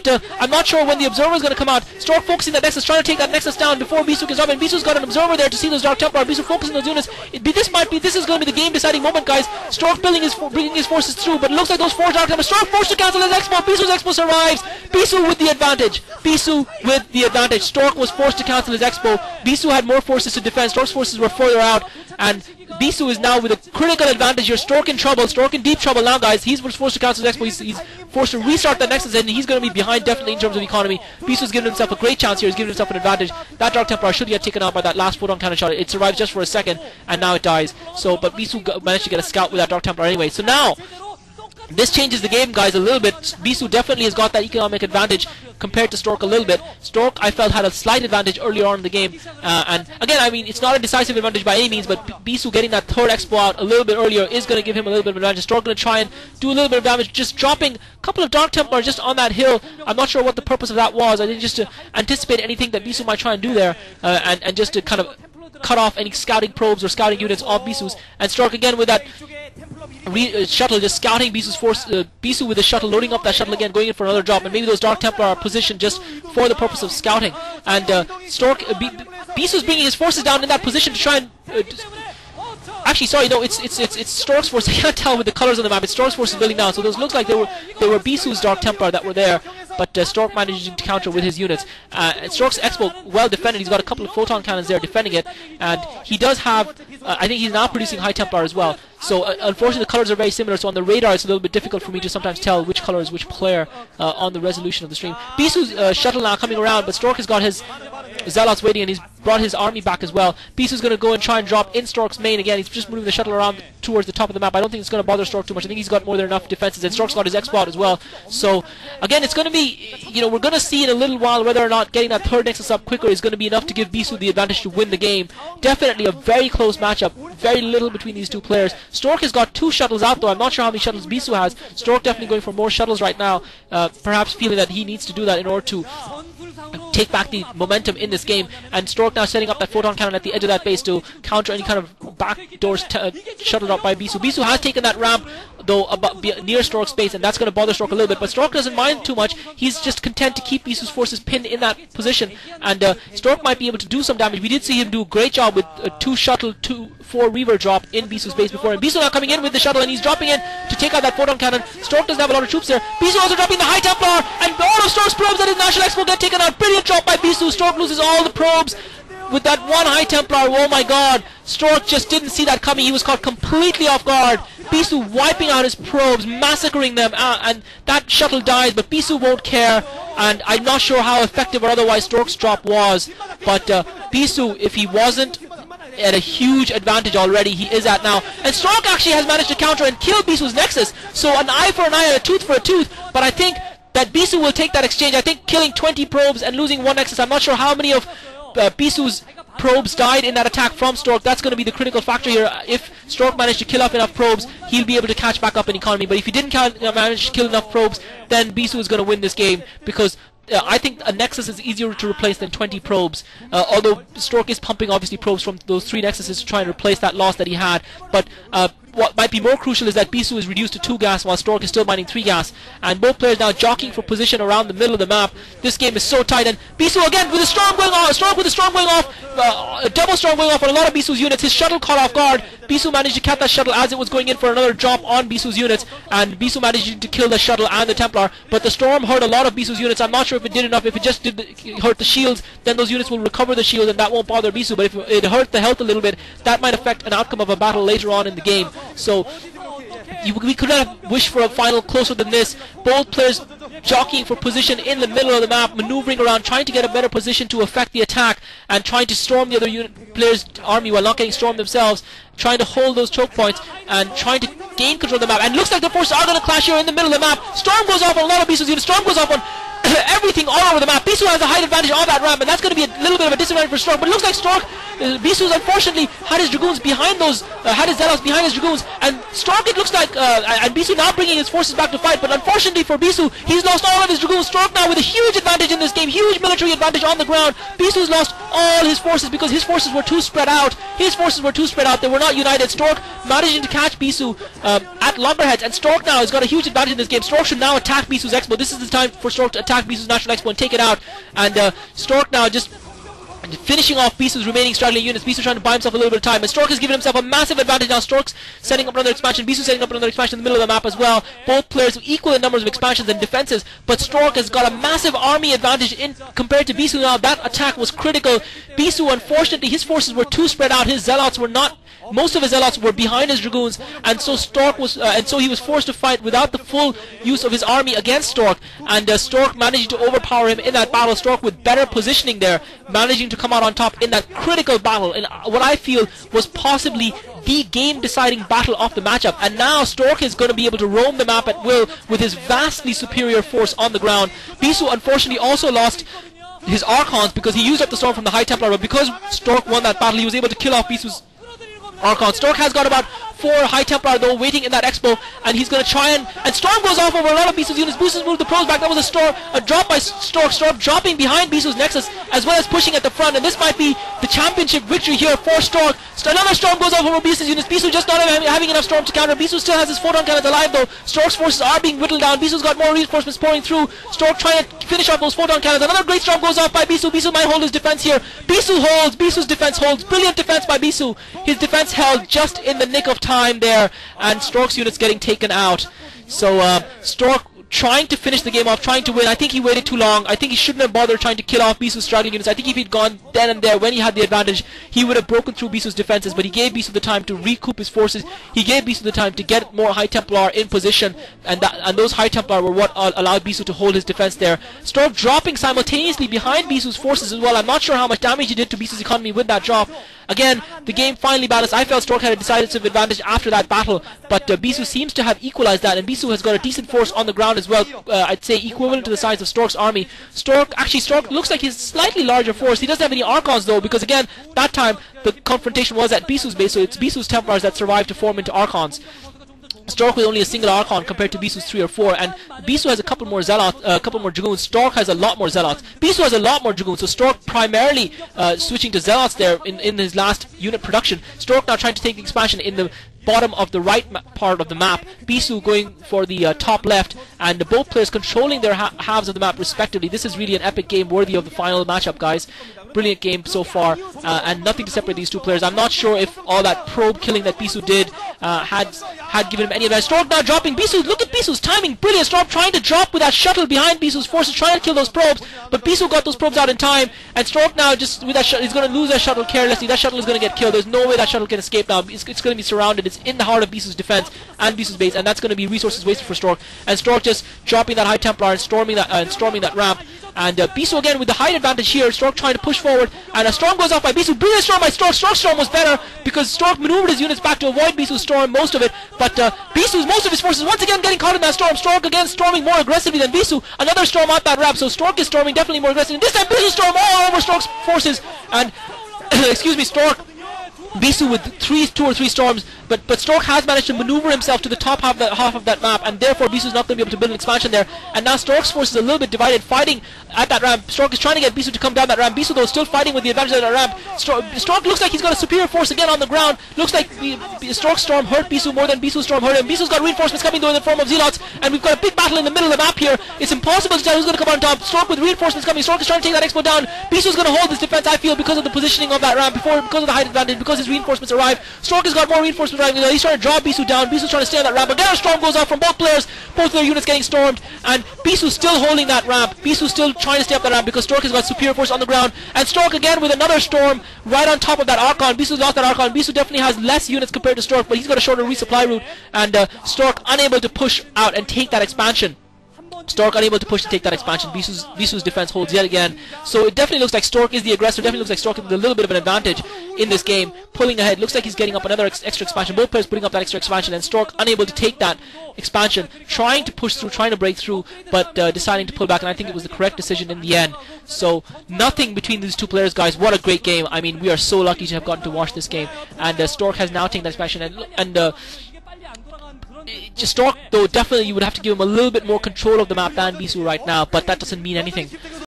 I'm not sure when the Observer is going to come out. Stork focusing that Nexus, trying to take that Nexus down before Bisu gets up, and Bisu's got an Observer there to see those Dark Templar. Bisu focusing those units. This is going to be the game-deciding moment, guys. Stork bringing his forces through, but it looks like those 4 Dark Templar. Stork forced to cancel his Expo. Bisu's Expo survives. Bisu with the advantage. Bisu with the advantage. Stork was forced to cancel his Expo. Bisu had more forces to defend. Stork's forces were further out, and Bisu is now with a critical advantage here. Stork in trouble. Stork in deep trouble now, guys. He's forced to cancel his Expo. He's forced to restart the Nexus, and he's going to be behind definitely in terms of economy. Bisu's giving himself a great chance here. He's giving himself an advantage. That Dark Templar should get taken out by that last photon cannon shot. It survives just for a second, and now it dies. So, but Bisu managed to get a scout with that Dark Templar anyway. So now, this changes the game, guys, a little bit. Bisu definitely has got that economic advantage compared to Stork a little bit. Stork, I felt, had a slight advantage earlier on in the game. And again, I mean, it's not a decisive advantage by any means, but Bisu getting that 3rd Expo out a little bit earlier is going to give him a little bit of advantage. Stork going to try and do a little bit of damage, just dropping a couple of Dark Templars just on that hill. I'm not sure what the purpose of that was. I think just to anticipate anything that Bisu might try and do there, and just to kind of cut off any scouting probes or scouting units off Bisu's. And Stork again with that shuttle just scouting Bisu's force. Bisu with the shuttle, loading up that shuttle again, going in for another drop, and maybe those Dark Templar are positioned just for the purpose of scouting. And Stork, Bisu's bringing his forces down in that position to try and actually, sorry, no, it's Stork's force. I can't tell with the colors on the map. It's Stork's forces building down. So those looks like they were Bisu's Dark Templar that were there, but Stork managing to counter with his units. Stork's Expo well defended. He's got a couple of photon cannons there defending it, and he does have. I think he's now producing High Templar as well. So unfortunately, the colors are very similar. So on the radar, it's a little bit difficult for me to sometimes tell which color is which player on the resolution of the stream. Bisu's shuttle now coming around, but Stork has got his Zealots waiting, and he's brought his army back as well. Bisu's going to go and try and drop in Stork's main again. He's just moving the shuttle around towards the top of the map. I don't think it's going to bother Stork too much. I think he's got more than enough defenses, and Stork's got his Expo out as well. So again, it's going to be, we're going to see in a little while whether or not getting that 3rd Nexus up quicker is going to be enough to give Bisu the advantage to win the game. Definitely a very close matchup. Very little between these two players. Stork has got 2 shuttles out though. I'm not sure how many shuttles Bisu has. Stork definitely going for more shuttles right now, perhaps feeling that he needs to do that in order to take back the momentum in this game. And Stork now setting up that photon cannon at the edge of that base to counter any kind of backdoors shuttled up by Bisu. Bisu has taken that ramp though near Stork's base, and that's going to bother Stork a little bit, but Stork doesn't mind too much. He's just content to keep Bisu's forces pinned in that position, and Stork might be able to do some damage. We did see him do a great job with a 2 shuttle, 4 Reaver drop in Bisu's base before, and Bisu now coming in with the shuttle, and he's dropping in to take out that photon cannon. Stork doesn't have a lot of troops there. Bisu also dropping the High Templar, and all of Stork's probes at his National Expo get taken out. Brilliant drop by Bisu. Stork loses all the probes with that 1 High Templar. Oh my god, Stork just didn't see that coming. He was caught completely off guard. Bisu wiping out his probes, massacring them, and that shuttle dies, but Bisu won't care, and I'm not sure how effective or otherwise Stork's drop was, but Bisu, if he wasn't at a huge advantage already, he is at now. And Stork actually has managed to counter and kill Bisu's Nexus, so an eye for an eye and a tooth for a tooth, but I think that Bisu will take that exchange. I think killing 20 probes and losing 1 Nexus, I'm not sure how many of Bisu's probes died in that attack from Stork. That's going to be the critical factor here. If Stork managed to kill off enough probes, he'll be able to catch back up in economy, but if he didn't manage to kill enough probes, then Bisu is going to win this game, because I think a Nexus is easier to replace than 20 probes, although Stork is pumping obviously probes from those 3 Nexuses to try and replace that loss that he had, but what might be more crucial is that Bisu is reduced to 2 gas while Stork is still mining 3 gas, and both players now jockeying for position around the middle of the map. This game is so tight, and Bisu again with a storm going off, Stork with a storm going off, a double storm going off on a lot of Bisu's units. His shuttle caught off guard. Bisu managed to catch that shuttle as it was going in for another drop on Bisu's units, and Bisu managed to kill the shuttle and the Templar, but the storm hurt a lot of Bisu's units. I'm not sure if it did enough. If it just did hurt the shields, then those units will recover the shield and that won't bother Bisu, but if it hurt the health a little bit, that might affect an outcome of a battle later on in the game. So we could not have wished for a final closer than this. Both players jockeying for position in the middle of the map, maneuvering around, trying to get a better position to affect the attack, and trying to storm the other players' army while not getting stormed themselves, trying to hold those choke points, and trying to gain control of the map. And looks like the forces are going to clash here in the middle of the map. Storm goes off on a lot of Bisu's units. Storm goes off on everything all over the map. Bisu has a height advantage on that ramp, and that's going to be a little bit of a disadvantage for Stork, but it looks like Stork, Bisu's unfortunately had his Dragoons behind those, had his Zealots behind his Dragoons, and Stork, it looks like, and Bisu now bringing his forces back to fight, but unfortunately for Bisu, he's lost all of his Dragoons. Stork now with a huge advantage in this game, huge military advantage on the ground. Bisu's lost all his forces because his forces were too spread out. They were not united. Stork managing to catch Bisu at loggerheads, and Stork now has got a huge advantage in this game. Stork should now attack Bisu's Expo. This is the time for Stork to attack attack Bisu's Natural Expo and take it out. And Stork now just finishing off Bisu's remaining struggling units. Bisu trying to buy himself a little bit of time, and Stork has given himself a massive advantage now. Stork's setting up another expansion, Bisu setting up another expansion in the middle of the map as well. Both players have equal in numbers of expansions and defenses, but Stork has got a massive army advantage in compared to Bisu now. That attack was critical. Bisu, unfortunately, his forces were too spread out. His zealots were not. Most of his zealots were behind his dragoons, and so Stork was, and so he was forced to fight without the full use of his army against Stork. And Stork managing to overpower him in that battle. Stork with better positioning there, managing to come out on top in that critical battle, in what I feel was possibly the game-deciding battle of the matchup. And now Stork is going to be able to roam the map at will with his vastly superior force on the ground. Bisu unfortunately also lost his Archons because he used up the storm from the High Templar, but because Stork won that battle, he was able to kill off Bisu's Archon. Stork has got about 4 High Templar though waiting in that expo, and he's going to try and Storm goes off over a lot of Bisu's units. Bisu's moved the pros back. That was a drop by Stork. Stork dropping behind Bisu's Nexus as well as pushing at the front, and this might be the championship victory here for Stork. Another Storm goes off over Bisu's units. Bisu just not having enough Storm to counter. Bisu still has his photon cannons alive though. Stork's forces are being whittled down. Bisu's got more reinforcements pouring through. Stork trying to finish off those photon cannons. Another great Storm goes off by Bisu. Bisu might hold his defense here. Bisu holds. Bisu's defense holds. Brilliant defense by Bisu. His defense held just in the nick of time there, and Stork's units getting taken out. So Stork trying to finish the game off, trying to win. I think he waited too long. I think he shouldn't have bothered trying to kill off Bisu's straggling units. I think if he'd gone then and there when he had the advantage, he would have broken through Bisu's defenses, but he gave Bisu the time to recoup his forces. He gave Bisu the time to get more High Templar in position, and those High Templar were what allowed Bisu to hold his defense there. Stork dropping simultaneously behind Bisu's forces as well. I'm not sure how much damage he did to Bisu's economy with that drop. Again, the game finally balanced. I felt Stork had a decisive advantage after that battle, but Bisu seems to have equalized that, and Bisu has got a decent force on the ground as well. I'd say equivalent to the size of Stork's army. Stork looks like he's slightly larger force. He doesn't have any Archons though, because again, that time the confrontation was at Bisu's base, so it's Bisu's Templars that survived to form into Archons. Stork with only a single Archon compared to Bisu's 3 or 4, and Bisu has a couple more Zealots, a couple more Dragoons. Stork has a lot more Zealots. Bisu has a lot more Dragoons, so Stork primarily switching to Zealots there in his last unit production. Stork now trying to take the expansion in the bottom of the right part of the map. Bisu going for the top left, and both players controlling their halves of the map respectively. This is really an epic game worthy of the final matchup, guys. Brilliant game so far, and nothing to separate these two players. I'm not sure if all that probe killing that Bisu did had given him any advantage. Stork now dropping Bisu. Look at Bisu's timing, brilliant. Stork trying to drop with that shuttle behind Bisu's forces, trying to kill those probes, but Bisu got those probes out in time, and Stork now just with that he's going to lose that shuttle carelessly. That shuttle is going to get killed. There's no way that shuttle can escape now. It's going to be surrounded. It's in the heart of Bisu's defense and Bisu's base, and that's going to be resources wasted for Stork. And Stork just dropping that High Templar and storming that ramp. And Bisu again with the height advantage here. Stork trying to push forward, and a storm goes off by Bisu. Brilliant storm by Stork. Stork's storm was better because Stork maneuvered his units back to avoid Bisu's storm, most of it. But Bisu's most of his forces once again getting caught in that storm. Stork again storming more aggressively than Bisu. Another storm out that ramp. So Stork is storming definitely more aggressively. This time Bisu's storm all over Stork's forces, and excuse me, Stork. Bisu with 2 or 3 storms, but Stork has managed to maneuver himself to the top half of that map, and therefore Bisu is not going to be able to build an expansion there. And now Stork's force is a little bit divided, fighting at that ramp. Stork is trying to get Bisu to come down that ramp. Bisu though still fighting with the advantage of that ramp. Stork looks like he's got a superior force again on the ground. Looks like Stork's storm hurt Bisu more than Bisu's storm hurt him. Bisu's got reinforcements coming though in the form of Zealots, and we've got a big battle in the middle of the map here. It's impossible to tell who's going to come on top. Stork with reinforcements coming. Stork is trying to take that expo down. Bisu's going to hold his defense, I feel, because of the positioning of that ramp, because of the height advantage, because his reinforcements arrive. Stork has got more reinforcements arriving. He's trying to draw Bisu down. Bisu's trying to stay on that ramp. Again, a storm goes off from both players. Both their units getting stormed, and Bisu's still holding that ramp. Bisu's still trying to stay up that ramp because Stork has got superior force on the ground. And Stork again with another storm right on top of that Archon. Bisu's lost that Archon. Bisu definitely has less units compared to Stork, but he's got a shorter resupply route. And Stork unable to push out and take that expansion. Stork unable to push to take that expansion. Bisu's defense holds yet again. So it definitely looks like Stork is the aggressor. Definitely looks like Stork with a little bit of an advantage in this game, pulling ahead. Looks like he's getting up another extra expansion. Both players putting up that extra expansion, and Stork unable to take that expansion, trying to push through, trying to break through, but deciding to pull back. And I think it was the correct decision in the end. So nothing between these two players, guys. What a great game. I mean, we are so lucky to have gotten to watch this game. And Stork has now taken that expansion, and Stork, though, definitely you would have to give him a little bit more control of the map than Bisu right now, but that doesn't mean anything.